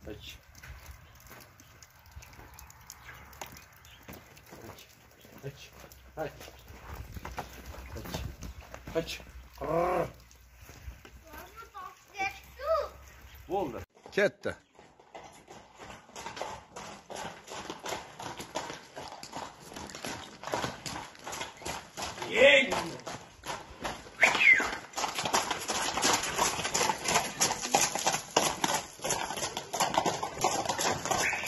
Aç. Aç. Aç. Aç. Aç. Oldu. Ketdi. Yeng.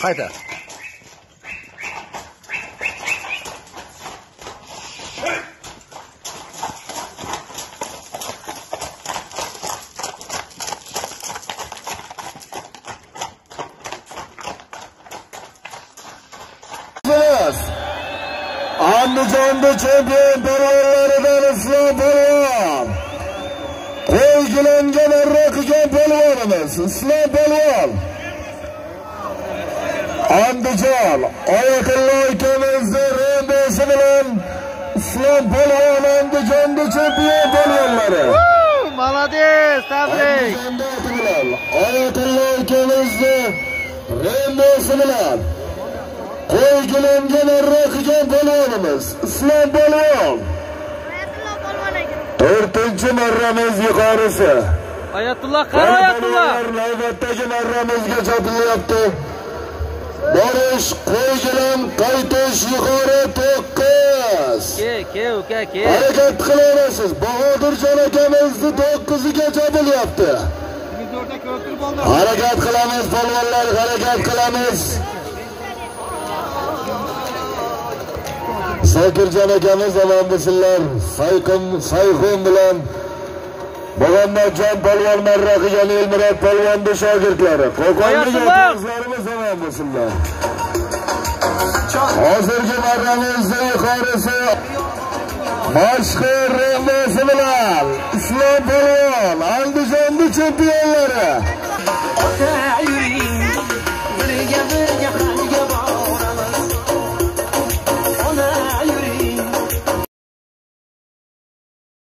Qayta. Andijonda chempion polvonlaridan Islom polvon. Qo'y gilamga marra qilgan polvonimiz Islom polvon. Andijon Oyatullo akamizni rembosi bilan Islom polvon Andijonda chempion polvonlari. Молодец, tabrik. Oyatullo akamizni rembosi bilan qo'y gilamga marra qilgan polvonimiz Islom polvon. To'rtinchi marramiz yuqorisi. Oyatullo, qara Oyatullo. Navbatdagi marramizga chaqilyapti. Borish, qo'y gilam, qaytish yuqori 9. Ke, uka, ke. Harakat qilaverasiz. Bahodirjon akamizni 9iga chaqilyapti. Harakat qilamiz polvonlar, harakat qilamiz. Sokirjon akamiz omon bo'lsinlar. Sayxun bilan Muhammadjon polvon marra qilgan Elmurod polvonni shogirdlari. Qo'qonlik o'zlarimiz omon bo'lsinlar. Hozirgi marramizda yuqorisi mashhur rembosi bilan Islom polvon Andijonning chempionlari.